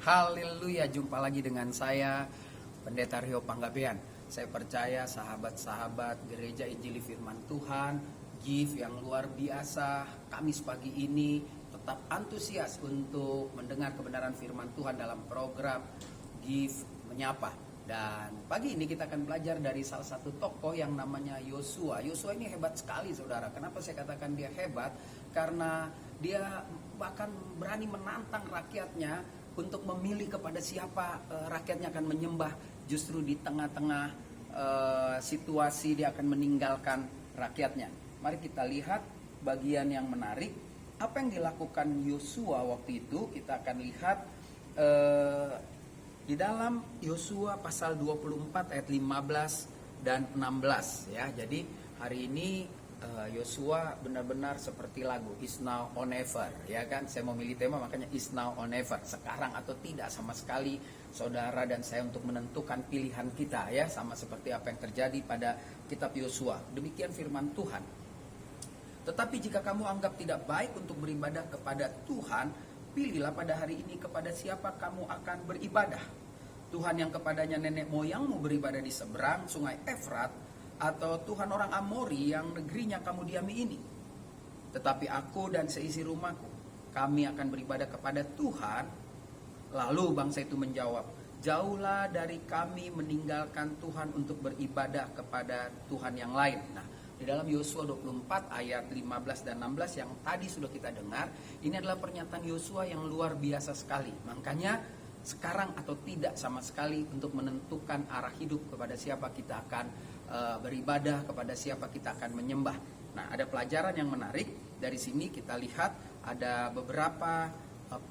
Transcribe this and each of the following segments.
Haleluya, jumpa lagi dengan saya Pendeta Rio Panggabean. Saya percaya sahabat-sahabat Gereja Injili Firman Tuhan, GIF yang luar biasa, Kamis pagi ini tetap antusias untuk mendengar kebenaran firman Tuhan dalam program GIF Menyapa. Dan pagi ini kita akan belajar dari salah satu tokoh yang namanya Yosua. Yosua ini hebat sekali, saudara. Kenapa saya katakan dia hebat? Karena dia bahkan berani menantang rakyatnya untuk memilih kepada siapa rakyatnya akan menyembah. Justru di tengah-tengah situasi dia akan meninggalkan rakyatnya. Mari kita lihat bagian yang menarik. Apa yang dilakukan Yosua waktu itu? Kita akan lihat di dalam Yosua pasal 24 ayat 15 dan 16 ya. Jadi hari ini Yosua benar-benar seperti lagu Is Now or Never, ya kan? Saya memilih tema makanya Is Now or Never, sekarang atau tidak sama sekali, saudara dan saya untuk menentukan pilihan kita ya, sama seperti apa yang terjadi pada kitab Yosua. Demikian firman Tuhan. Tetapi jika kamu anggap tidak baik untuk beribadah kepada Tuhan, pilihlah pada hari ini kepada siapa kamu akan beribadah. Tuhan yang kepadanya nenek moyangmu beribadah di seberang sungai Efrat, atau Tuhan orang Amori yang negerinya kamu diami ini. Tetapi aku dan seisi rumahku, kami akan beribadah kepada Tuhan. Lalu bangsa itu menjawab, jauhlah dari kami meninggalkan Tuhan untuk beribadah kepada Tuhan yang lain. Nah, di dalam Yosua 24 ayat 15 dan 16 yang tadi sudah kita dengar, ini adalah pernyataan Yosua yang luar biasa sekali. Makanya sekarang atau tidak sama sekali untuk menentukan arah hidup kepada siapa kita akan beribadah, kepada siapa kita akan menyembah. Nah, ada pelajaran yang menarik dari sini. Kita lihat ada beberapa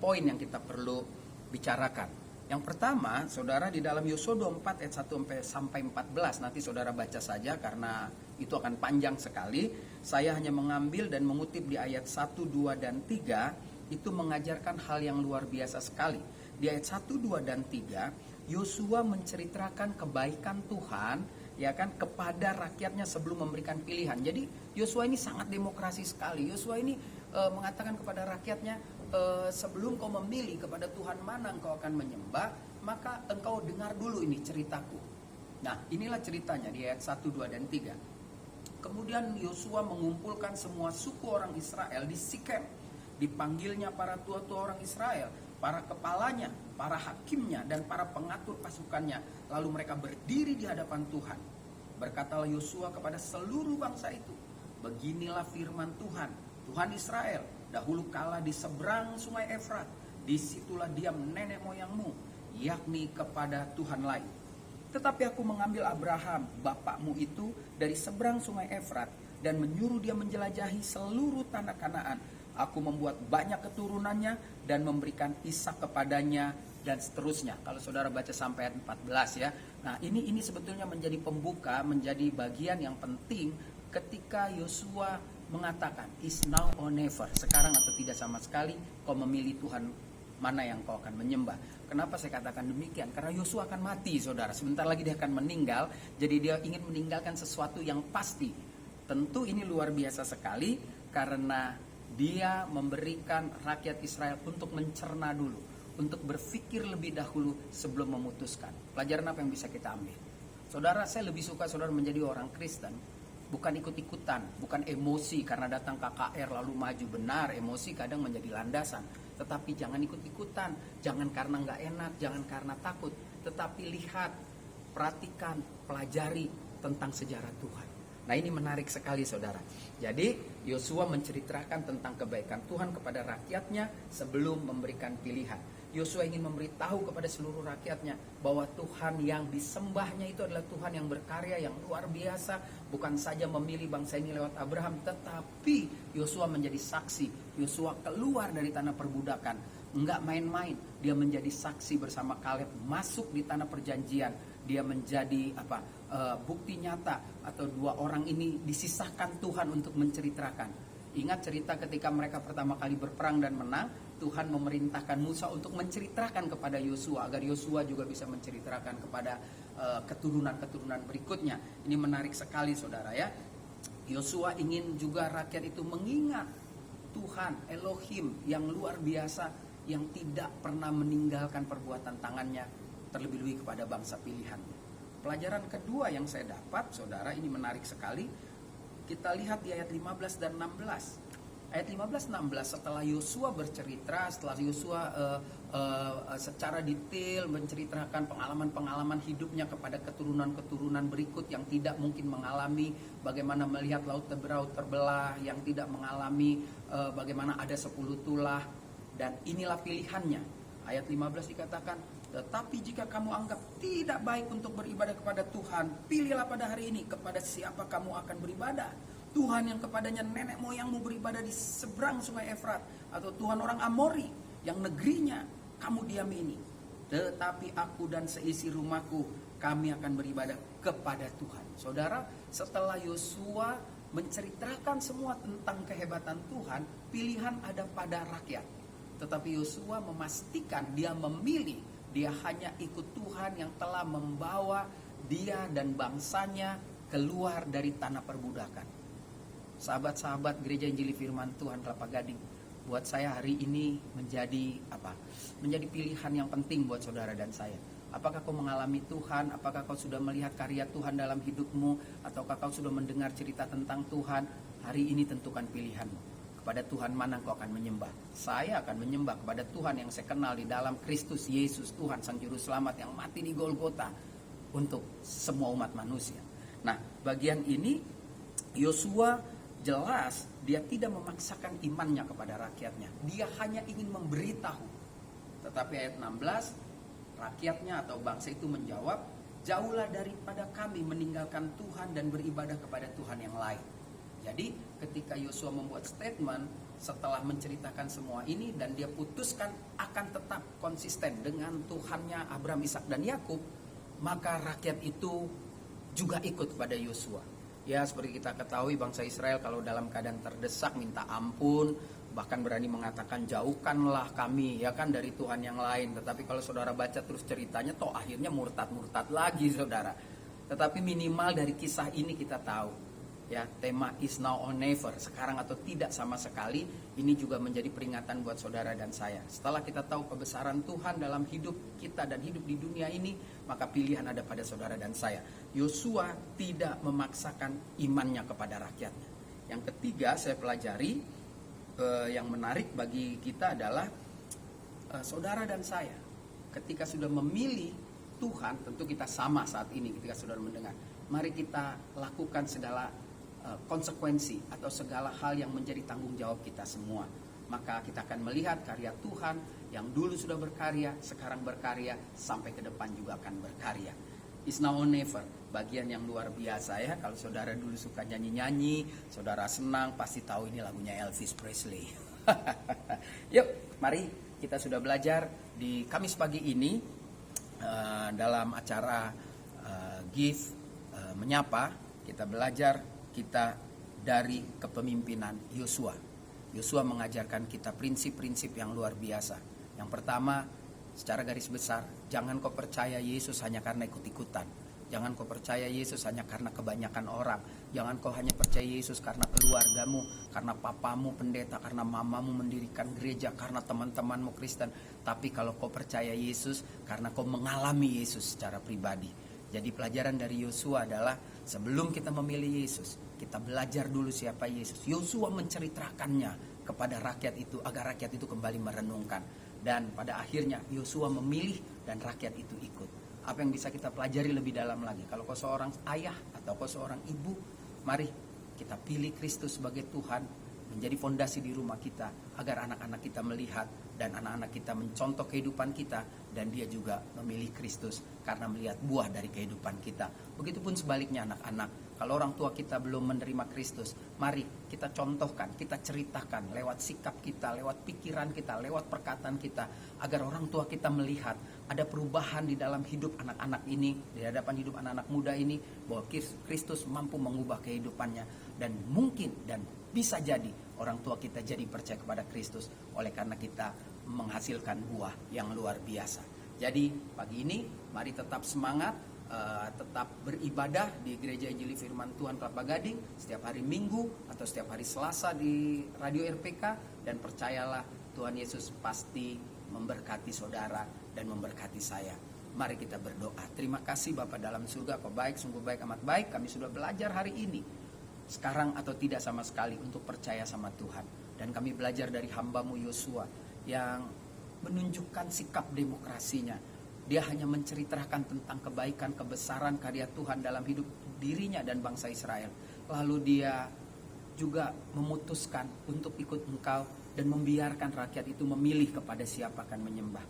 poin yang kita perlu bicarakan. Yang pertama, saudara, di dalam Yosua 24 ayat 1 sampai 14, nanti saudara baca saja karena itu akan panjang sekali. Saya hanya mengambil dan mengutip di ayat 1, 2, dan 3, itu mengajarkan hal yang luar biasa sekali. Di ayat 1, 2, dan 3, Yosua menceritakan kebaikan Tuhan ya kan kepada rakyatnya sebelum memberikan pilihan. Jadi Yosua ini sangat demokrasi sekali. Yosua ini mengatakan kepada rakyatnya, sebelum kau memilih kepada Tuhan mana engkau akan menyembah, maka engkau dengar dulu ini ceritaku. Nah, inilah ceritanya di ayat 1, 2, dan 3. Kemudian Yosua mengumpulkan semua suku orang Israel di Sikem. Dipanggilnya para tua-tua orang Israel, para kepalanya, para hakimnya, dan para pengatur pasukannya. Lalu mereka berdiri di hadapan Tuhan. Berkatalah Yosua kepada seluruh bangsa itu, beginilah firman Tuhan, Tuhan Israel, dahulu kala di seberang sungai Efrat, disitulah diam nenek moyangmu, yakni kepada Tuhan lain. Tetapi aku mengambil Abraham, bapakmu itu, dari seberang sungai Efrat, dan menyuruh dia menjelajahi seluruh tanah Kanaan. Aku membuat banyak keturunannya dan memberikan Ishak kepadanya dan seterusnya. Kalau saudara baca sampai ayat 14 ya. Nah, ini sebetulnya menjadi pembuka, menjadi bagian yang penting ketika Yosua mengatakan is now or never, sekarang atau tidak sama sekali kau memilih Tuhan mana yang kau akan menyembah. Kenapa saya katakan demikian? Karena Yosua akan mati, saudara. Sebentar lagi dia akan meninggal. Jadi dia ingin meninggalkan sesuatu yang pasti. Tentu ini luar biasa sekali karena dia memberikan rakyat Israel untuk mencerna dulu, untuk berpikir lebih dahulu sebelum memutuskan. Pelajaran apa yang bisa kita ambil? Saudara, saya lebih suka saudara menjadi orang Kristen, bukan ikut-ikutan, bukan emosi karena datang KKR lalu maju. Benar, emosi kadang menjadi landasan, tetapi jangan ikut-ikutan, jangan karena nggak enak, jangan karena takut, tetapi lihat, perhatikan, pelajari tentang sejarah Tuhan. Nah, ini menarik sekali, saudara. Jadi Yosua menceritakan tentang kebaikan Tuhan kepada rakyatnya sebelum memberikan pilihan. Yosua ingin memberitahu kepada seluruh rakyatnya bahwa Tuhan yang disembahnya itu adalah Tuhan yang berkarya, yang luar biasa. Bukan saja memilih bangsa ini lewat Abraham, tetapi Yosua menjadi saksi. Yosua keluar dari tanah perbudakan, enggak main-main. Dia menjadi saksi bersama Kaleb masuk di tanah perjanjian. Dia menjadi bukti nyata, atau dua orang ini disisahkan Tuhan untuk menceritakan. Ingat cerita ketika mereka pertama kali berperang dan menang, Tuhan memerintahkan Musa untuk menceritakan kepada Yosua agar Yosua juga bisa menceritakan kepada keturunan-keturunan berikutnya. Ini menarik sekali, saudara ya. Yosua ingin juga rakyat itu mengingat Tuhan Elohim yang luar biasa yang tidak pernah meninggalkan perbuatan tangannya, terlebih-lebih kepada bangsa pilihannya. Pelajaran kedua yang saya dapat, saudara, ini menarik sekali. Kita lihat di ayat 15 dan 16. Ayat 15-16, setelah Yosua bercerita, setelah Yosua secara detail menceritakan pengalaman-pengalaman hidupnya kepada keturunan-keturunan berikut yang tidak mungkin mengalami bagaimana melihat laut terbelah, yang tidak mengalami bagaimana ada 10 tulah, dan inilah pilihannya. Ayat 15 dikatakan, tetapi jika kamu anggap tidak baik untuk beribadah kepada Tuhan, pilihlah pada hari ini kepada siapa kamu akan beribadah. Tuhan yang kepadanya nenek moyangmu beribadah di seberang sungai Efrat, atau Tuhan orang Amori yang negerinya kamu diami ini. Tetapi aku dan seisi rumahku, kami akan beribadah kepada Tuhan. Saudara, setelah Yosua menceritakan semua tentang kehebatan Tuhan, pilihan ada pada rakyat. Tetapi Yosua memastikan dia memilih, dia hanya ikut Tuhan yang telah membawa dia dan bangsanya keluar dari tanah perbudakan. Sahabat-sahabat Gereja Injili Firman Tuhan Kelapa Gading, buat saya hari ini menjadi menjadi pilihan yang penting buat saudara dan saya. Apakah kau mengalami Tuhan? Apakah kau sudah melihat karya Tuhan dalam hidupmu? Ataukah kau sudah mendengar cerita tentang Tuhan? Hari ini tentukan pilihanmu. Kepada Tuhan mana kau akan menyembah? Saya akan menyembah kepada Tuhan yang saya kenal di dalam Kristus Yesus, Tuhan Sang Juru Selamat yang mati di Golgota untuk semua umat manusia. Nah, bagian ini Yosua jelas dia tidak memaksakan imannya kepada rakyatnya. Dia hanya ingin memberitahu. Tetapi ayat 16, rakyatnya atau bangsa itu menjawab, jauhlah daripada kami meninggalkan Tuhan dan beribadah kepada Tuhan yang lain. Jadi ketika Yosua membuat statement setelah menceritakan semua ini, dan dia putuskan akan tetap konsisten dengan Tuhannya Abraham, Ishak dan Yakub, maka rakyat itu juga ikut kepada Yosua. Ya, seperti kita ketahui bangsa Israel kalau dalam keadaan terdesak minta ampun, bahkan berani mengatakan jauhkanlah kami ya kan dari Tuhan yang lain. Tetapi kalau saudara baca terus ceritanya, toh akhirnya murtad lagi saudara. Tetapi minimal dari kisah ini kita tahu ya, tema is now or never, sekarang atau tidak sama sekali. Ini juga menjadi peringatan buat saudara dan saya. Setelah kita tahu kebesaran Tuhan dalam hidup kita dan hidup di dunia ini, maka pilihan ada pada saudara dan saya. Yosua tidak memaksakan imannya kepada rakyatnya. Yang ketiga saya pelajari, yang menarik bagi kita adalah saudara dan saya ketika sudah memilih Tuhan, tentu kita sama saat ini ketika saudara mendengar, mari kita lakukan segala konsekuensi atau segala hal yang menjadi tanggung jawab kita semua. Maka kita akan melihat karya Tuhan yang dulu sudah berkarya, sekarang berkarya, sampai ke depan juga akan berkarya. It's now or never, bagian yang luar biasa ya. Kalau saudara dulu suka nyanyi-nyanyi, saudara senang, pasti tahu ini lagunya Elvis Presley. Yuk, mari kita sudah belajar di Kamis pagi ini dalam acara Give Menyapa, kita belajar kita dari kepemimpinan Yosua. Yosua mengajarkan kita prinsip-prinsip yang luar biasa. Yang pertama, secara garis besar, jangan kau percaya Yesus hanya karena ikut-ikutan. Jangan kau percaya Yesus hanya karena kebanyakan orang. Jangan kau hanya percaya Yesus karena keluargamu, karena papamu pendeta, karena mamamu mendirikan gereja, karena teman-temanmu Kristen. Tapi kalau kau percaya Yesus karena kau mengalami Yesus secara pribadi. Jadi pelajaran dari Yosua adalah sebelum kita memilih Yesus, kita belajar dulu siapa Yesus. Yosua menceritakannya kepada rakyat itu agar rakyat itu kembali merenungkan. Dan pada akhirnya Yosua memilih dan rakyat itu ikut. Apa yang bisa kita pelajari lebih dalam lagi? Kalau kau seorang ayah atau kau seorang ibu, mari kita pilih Kristus sebagai Tuhan, menjadi fondasi di rumah kita, agar anak-anak kita melihat dan anak-anak kita mencontoh kehidupan kita, dan dia juga memilih Kristus karena melihat buah dari kehidupan kita. Begitupun sebaliknya anak-anak, kalau orang tua kita belum menerima Kristus, mari kita contohkan, kita ceritakan lewat sikap kita, lewat pikiran kita, lewat perkataan kita, agar orang tua kita melihat ada perubahan di dalam hidup anak-anak ini, di hadapan hidup anak-anak muda ini, bahwa Kristus mampu mengubah kehidupannya. Dan mungkin dan bisa jadi orang tua kita jadi percaya kepada Kristus oleh karena kita menghasilkan buah yang luar biasa. Jadi pagi ini mari tetap semangat, tetap beribadah di Gereja Injili Firman Tuhan Kelapa Gading setiap hari Minggu atau setiap hari Selasa di Radio RPK, dan percayalah Tuhan Yesus pasti memberkati saudara dan memberkati saya. Mari kita berdoa. Terima kasih Bapa dalam surga, Apa baik, sungguh baik, amat baik. Kami sudah belajar hari ini, sekarang atau tidak sama sekali, untuk percaya sama Tuhan. Dan kami belajar dari hamba-Mu Yosua yang menunjukkan sikap demokrasinya. Dia hanya menceritakan tentang kebaikan, kebesaran karya Tuhan dalam hidup dirinya dan bangsa Israel. Lalu dia juga memutuskan untuk ikut Engkau dan membiarkan rakyat itu memilih kepada siapa akan menyembah.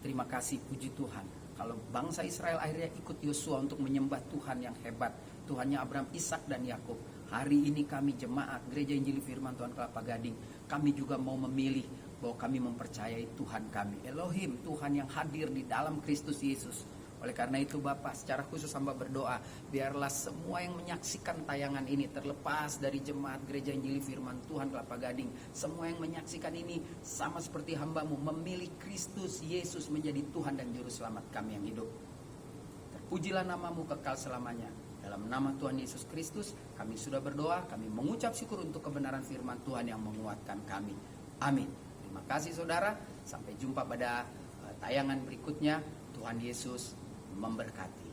Terima kasih, puji Tuhan. Kalau bangsa Israel akhirnya ikut Yosua untuk menyembah Tuhan yang hebat, Tuhannya Abraham, Ishak dan Yakub. Hari ini kami jemaat Gereja Injili Firman Tuhan Kelapa Gading, kami juga mau memilih bahwa kami mempercayai Tuhan kami, Elohim, Tuhan yang hadir di dalam Kristus Yesus. Oleh karena itu Bapak, secara khusus hamba berdoa, biarlah semua yang menyaksikan tayangan ini, terlepas dari jemaat Gereja Injili Firman Tuhan Kelapa Gading, semua yang menyaksikan ini sama seperti hamba-Mu, memilih Kristus Yesus menjadi Tuhan dan Juru Selamat kami yang hidup. Terpujilah nama-Mu kekal selamanya. Dalam nama Tuhan Yesus Kristus, kami sudah berdoa, kami mengucap syukur untuk kebenaran firman Tuhan yang menguatkan kami. Amin. Terima kasih saudara, sampai jumpa pada tayangan berikutnya. Tuhan Yesus memberkati.